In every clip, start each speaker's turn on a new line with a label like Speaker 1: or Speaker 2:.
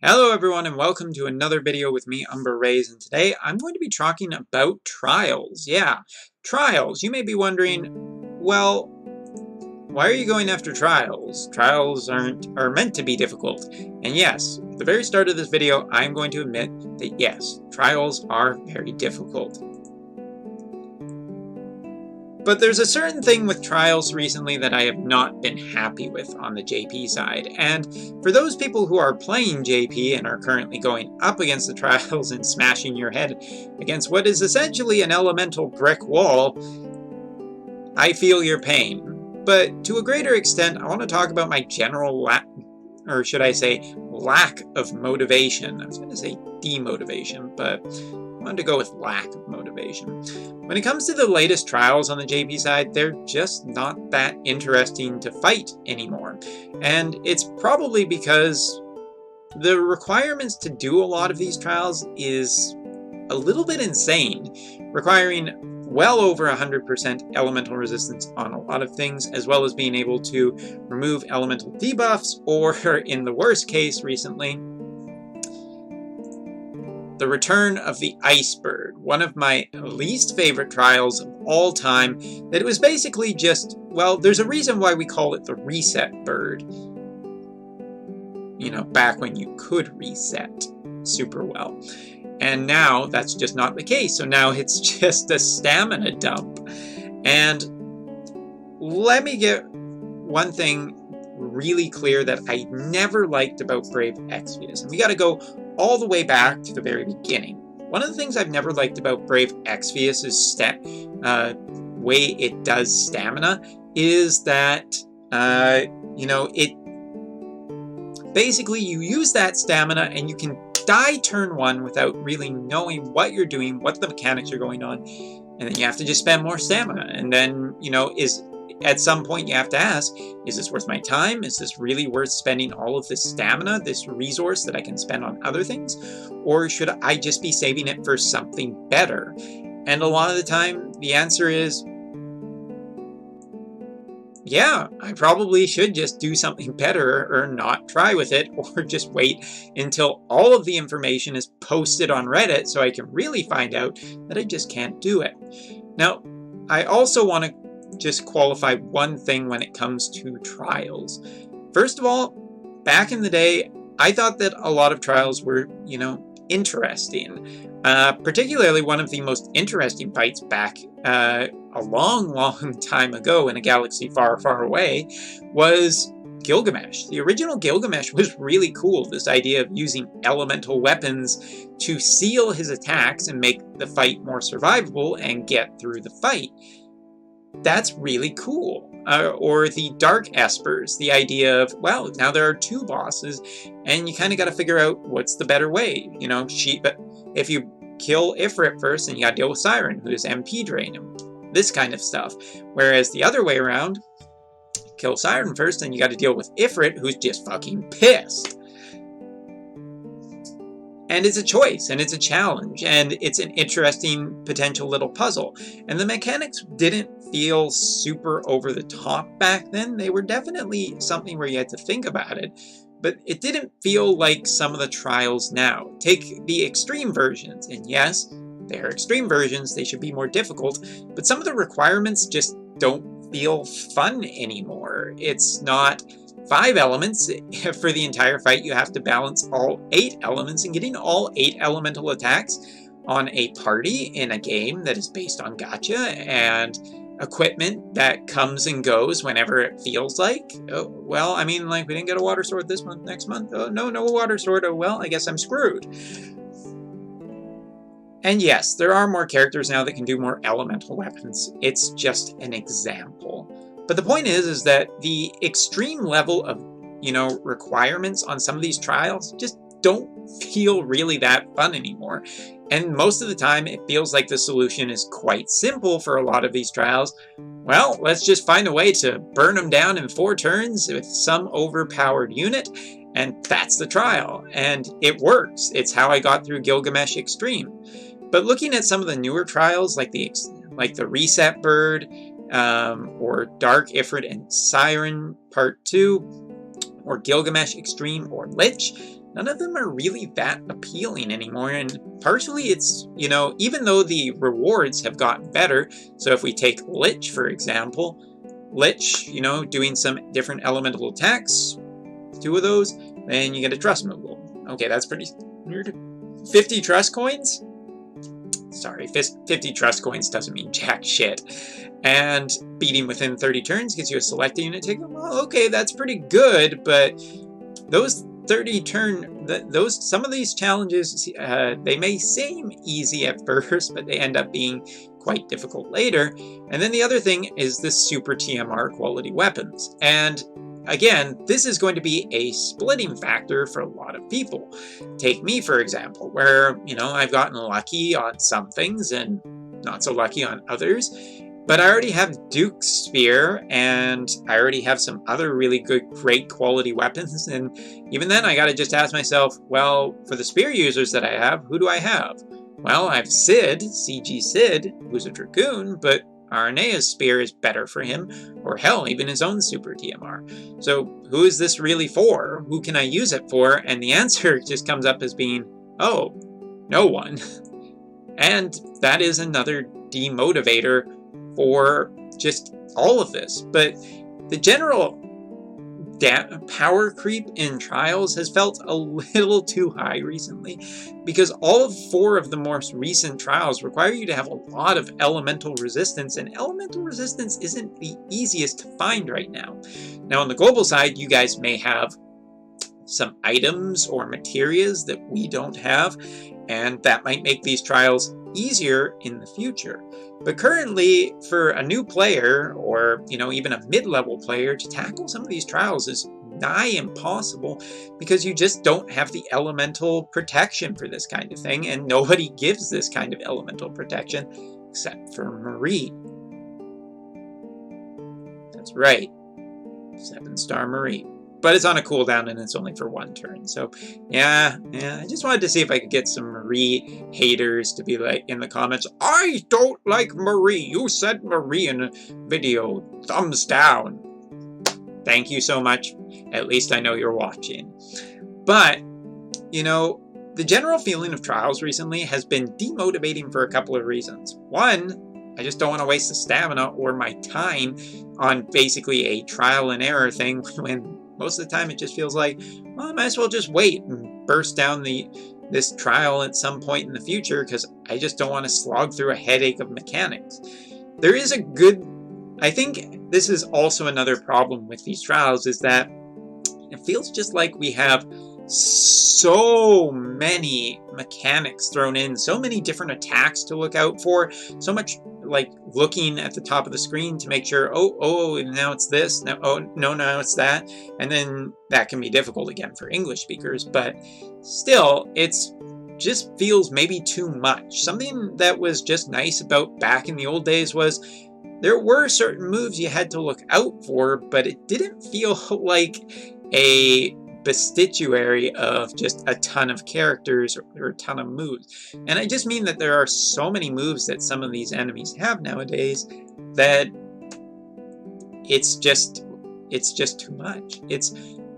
Speaker 1: Hello everyone and welcome to another video with me, Umber Rays, and today I'm going to be talking about trials. Yeah, trials. You may be wondering, well, why are you going after trials? Trials are meant to be difficult. And yes, at the very start of this video, I'm going to admit that yes, trials are very difficult. But there's a certain thing with trials recently that I have not been happy with on the JP side, and for those people who are playing JP and are currently going up against the trials and smashing your head against what is essentially an elemental brick wall, I feel your pain. But to a greater extent, I want to talk about my general lack of motivation. I was going to say demotivation, but I wanted to go with lack of motivation. When it comes to the latest trials on the JP side, they're just not that interesting to fight anymore. And it's probably because the requirements to do a lot of these trials is a little bit insane, requiring well over 100% elemental resistance on a lot of things, as well as being able to remove elemental debuffs, or in the worst case recently, the return of the Ice Bird, one of my least favorite trials of all time, that it was basically just, well, there's a reason why we call it the Reset Bird. You know, back when you could reset super well. And now that's just not the case, so now it's just a stamina dump. And let me get one thing really clear that I never liked about Brave Exvius, and we gotta go all the way back to the very beginning. One of the things I've never liked about Brave Exvius' way it does stamina is that, it basically you use that stamina and you can die turn one without really knowing what you're doing, what the mechanics are going on, and then you have to just spend more stamina. And then, at some point you have to ask, is this worth my time? Is this really worth spending all of this stamina, this resource that I can spend on other things? Or should I just be saving it for something better? And a lot of the time, the answer is, yeah, I probably should just do something better or not try with it, or just wait until all of the information is posted on Reddit so I can really find out that I just can't do it. Now, I also want to just qualify one thing when it comes to trials. First of all, back in the day, I thought that a lot of trials were, interesting. Particularly one of the most interesting fights back a long time ago in a galaxy far, far away was Gilgamesh. The original Gilgamesh was really cool. This idea of using elemental weapons to seal his attacks and make the fight more survivable and get through the fight. That's really cool. Or the Dark Espers, the idea of, well, now there are two bosses, and you kind of got to figure out what's the better way. If you kill Ifrit first, then you got to deal with Siren, who's MP drain him. This kind of stuff. Whereas the other way around, kill Siren first, then you got to deal with Ifrit, who's just fucking pissed. And it's a choice, and it's a challenge, and it's an interesting potential little puzzle. And the mechanics didn't feel super over the top back then. They were definitely something where you had to think about it, but it didn't feel like some of the trials now. Take the extreme versions, and yes, they're extreme versions, they should be more difficult, but some of the requirements just don't feel fun anymore. It's not 5 elements for the entire fight. You have to balance all 8 elements, and getting all 8 elemental attacks on a party in a game that is based on gacha and equipment that comes and goes whenever it feels like. Oh, well, I mean, like, we didn't get a water sword this month, next month. Oh, no water sword. Oh, well, I guess I'm screwed. And yes, there are more characters now that can do more elemental weapons. It's just an example. But the point is that the extreme level of, requirements on some of these trials just don't feel really that fun anymore. And most of the time, it feels like the solution is quite simple for a lot of these trials. Well, let's just find a way to burn them down in 4 turns with some overpowered unit, and that's the trial. And it works. It's how I got through Gilgamesh Extreme. But looking at some of the newer trials, like the Reset Bird, or Dark Ifrit and Siren Part 2, or Gilgamesh Extreme or Lich, none of them are really that appealing anymore. And partially it's, even though the rewards have gotten better, so if we take Lich, for example, Lich, doing some different elemental attacks, 2 of those, then you get a trust removal. Okay, that's pretty weird. 50 trust coins? Sorry, 50 trust coins doesn't mean jack shit. And beating within 30 turns gives you a select unit ticket. Well, okay, that's pretty good, but those 30 turn, some of these challenges, they may seem easy at first, but they end up being quite difficult later. And then the other thing is the super TMR quality weapons. And again, this is going to be a splitting factor for a lot of people. Take me, for example, where, I've gotten lucky on some things and not so lucky on others. But I already have Duke's Spear, and I already have some other really great quality weapons. And even then, I gotta just ask myself, well, for the Spear users that I have, who do I have? Well, I have Cid, CG Cid, who's a Dragoon, but Arenea's Spear is better for him, or hell, even his own Super TMR. So who is this really for? Who can I use it for? And the answer just comes up as being, oh, no one. And that is another demotivator for just all of this. But the general power creep in Trials has felt a little too high recently, because all 4 of the most recent Trials require you to have a lot of elemental resistance, and elemental resistance isn't the easiest to find right now. Now on the global side, you guys may have some items or materials that we don't have, and that might make these Trials easier in the future. But currently, for a new player, or even a mid-level player, to tackle some of these Trials is nigh impossible, because you just don't have the elemental protection for this kind of thing, and nobody gives this kind of elemental protection except for Marie. That's right, 7-star Marie. But it's on a cooldown and it's only for 1 turn. So yeah, I just wanted to see if I could get some Marie haters to be like in the comments, I don't like Marie. You said Marie in a video. Thumbs down. Thank you so much. At least I know you're watching. But, the general feeling of Trials recently has been demotivating for a couple of reasons. One, I just don't want to waste the stamina or my time on basically a trial and error thing when most of the time it just feels like, well, I might as well just wait and burst down this trial at some point in the future, because I just don't want to slog through a headache of mechanics. There is I think this is also another problem with these Trials, is that it feels just like we have so many mechanics thrown in, so many different attacks to look out for, so much like looking at the top of the screen to make sure, oh, now it's this, now, oh, no, now it's that. And then that can be difficult again for English speakers, but still, it's just feels maybe too much. Something that was just nice about back in the old days was there were certain moves you had to look out for, but it didn't feel like a bestiary of just a ton of characters or a ton of moves. And I just mean that there are so many moves that some of these enemies have nowadays that it's just too much.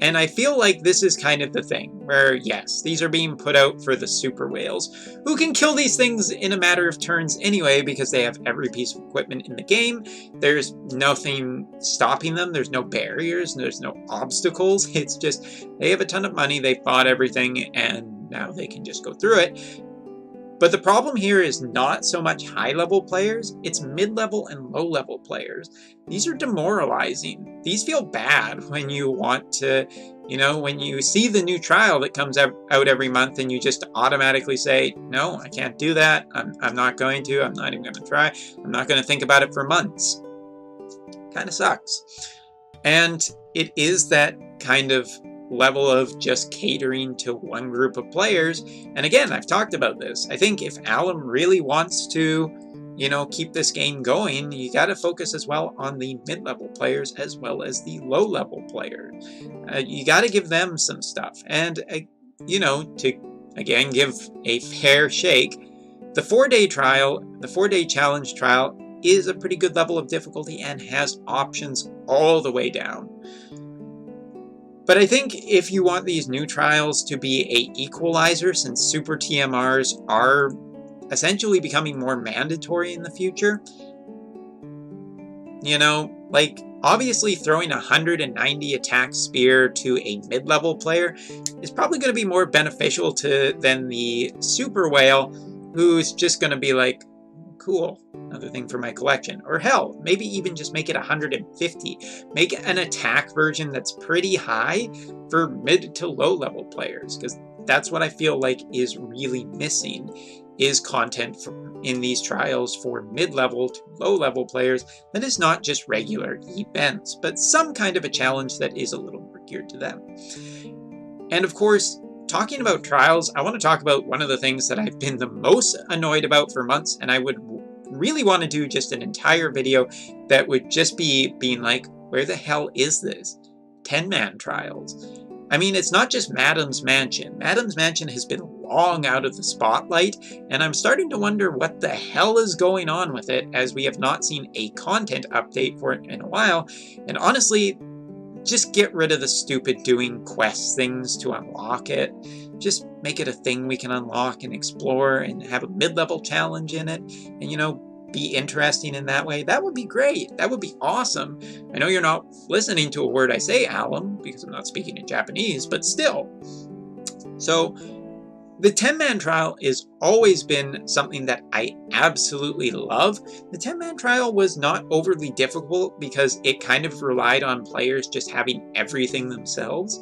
Speaker 1: And I feel like this is kind of the thing where, yes, these are being put out for the super whales, who can kill these things in a matter of turns anyway, because they have every piece of equipment in the game. There's nothing stopping them. There's no barriers. There's no obstacles. It's just they have a ton of money. They bought everything, and now they can just go through it. But the problem here is not so much high-level players, it's mid-level and low-level players. These are demoralizing. These feel bad when you want to, when you see the new trial that comes out every month and you just automatically say, no, I can't do that, I'm not going to, I'm not even going to try, I'm not going to think about it for months. Kind of sucks. And it is that kind of level of just catering to one group of players. And again, I've talked about this. I think if Alum really wants to, keep this game going, you got to focus as well on the mid-level players as well as the low-level players. You got to give them some stuff. And, to, again, give a fair shake, the 4-day trial, the 4-day challenge trial is a pretty good level of difficulty and has options all the way down. But I think if you want these new trials to be a equalizer, since super TMRs are essentially becoming more mandatory in the future, you know, like, obviously throwing a 190 attack spear to a mid-level player is probably going to be more beneficial than the super whale, who's just going to be like, cool, another thing for my collection. Or hell, maybe even just make it 150. Make an attack version that's pretty high for mid to low level players, because that's what I feel like is really missing, is content in these trials for mid-level to low-level players that is not just regular events, but some kind of a challenge that is a little more geared to them. And of course, talking about trials, I want to talk about one of the things that I've been the most annoyed about for months, and I would really want to do just an entire video that would just be being like, where the hell is this? 10-man trials. I mean, it's not just Madam's Mansion. Madam's Mansion has been long out of the spotlight, and I'm starting to wonder what the hell is going on with it, as we have not seen a content update for it in a while. And honestly, just get rid of the stupid doing quest things to unlock it. Just make it a thing we can unlock and explore and have a mid-level challenge in it, and, you know, be interesting in that way. That would be great. That would be awesome. I know you're not listening to a word I say, Alum, because I'm not speaking in Japanese, but still. So the 10-man trial has always been something that I absolutely love. The 10-man trial was not overly difficult because it kind of relied on players just having everything themselves.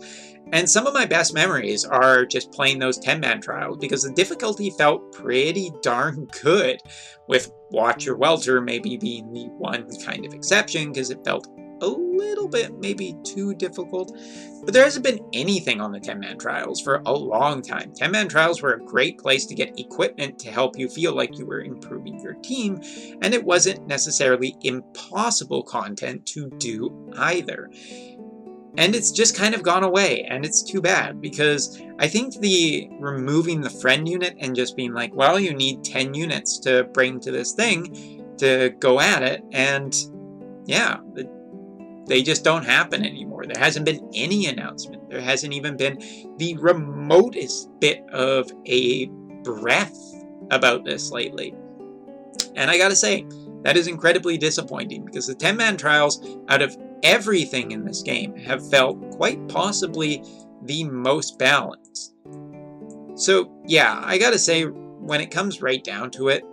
Speaker 1: And some of my best memories are just playing those 10-man trials because the difficulty felt pretty darn good, with Watch Your Welter maybe being the one kind of exception because it felt a little bit maybe too difficult. But there hasn't been anything on the 10-man trials for a long time. 10-man trials were a great place to get equipment to help you feel like you were improving your team, and it wasn't necessarily impossible content to do either. And it's just kind of gone away, and it's too bad, because I think the removing the friend unit and just being like, well, you need 10 units to bring to this thing to go at it, and yeah, they just don't happen anymore. There hasn't been any announcement. There hasn't even been the remotest bit of a breath about this lately. And I gotta say, that is incredibly disappointing, because the 10-man trials, out of everything in this game, have felt quite possibly the most balanced. So yeah, I gotta say, when it comes right down to it,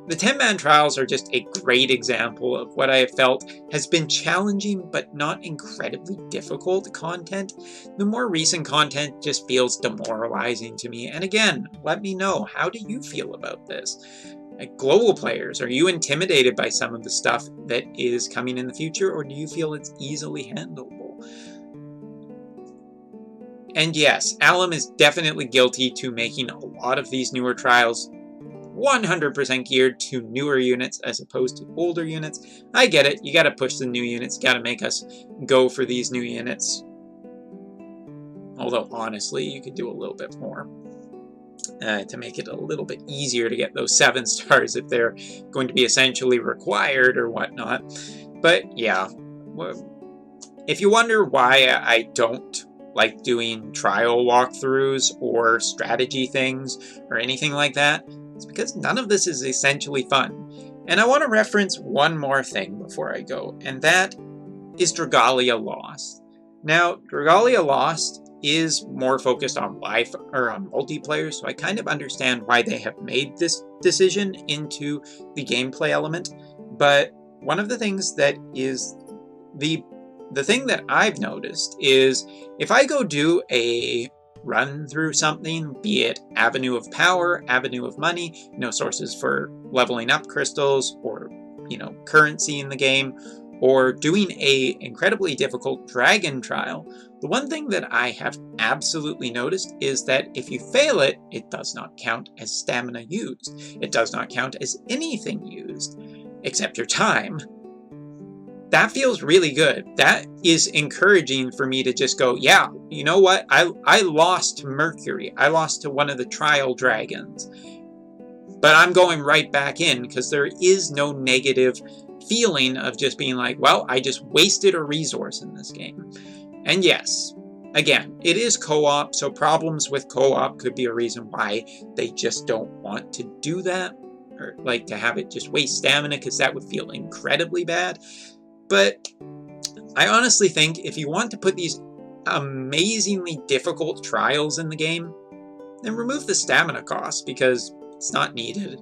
Speaker 1: the 10-man trials are just a great example of what I have felt has been challenging but not incredibly difficult content. The more recent content just feels demoralizing to me, and again, let me know, how do you feel about this? Like, global players, are you intimidated by some of the stuff that is coming in the future, or do you feel it's easily handleable? And yes, Alum is definitely guilty to making a lot of these newer trials 100% geared to newer units as opposed to older units. I get it, you gotta push the new units, you gotta make us go for these new units. Although, honestly, you could do a little bit more. To make it a little bit easier to get those 7 stars if they're going to be essentially required or whatnot. But yeah, if you wonder why I don't like doing trial walkthroughs or strategy things or anything like that, it's because none of this is essentially fun. And I want to reference one more thing before I go, and that is Dragalia Lost. Now, Dragalia Lost is more focused on live or on multiplayer, so I kind of understand why they have made this decision into the gameplay element. But one of the things that is the thing that I've noticed is, if I go do a run through something, be it Avenue of Power, Avenue of Money, sources for leveling up crystals, or currency in the game, or doing a incredibly difficult dragon trial, the one thing that I have absolutely noticed is that if you fail it, it does not count as stamina used. It does not count as anything used, except your time. That feels really good. That is encouraging for me to just go, yeah, you know what? I lost to Mercury. I lost to one of the trial dragons. But I'm going right back in, because there is no negative feeling of just being like, well, I just wasted a resource in this game. And yes, Again, it is co-op, so problems with co-op could be a reason why they just don't want to do that, or like to have it just waste stamina, because that would feel incredibly bad. But I honestly think if you want to put these amazingly difficult trials in the game, then remove the stamina cost, because it's not needed.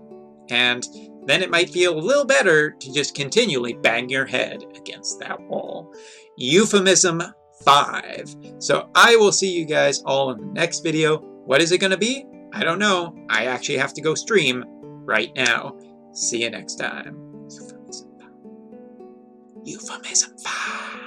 Speaker 1: And then it might feel a little better to just continually bang your head against that wall. Euphemism 5. So I will see you guys all in the next video. What is it going to be? I don't know. I actually have to go stream right now. See you next time. Euphemism 5. Euphemism 5.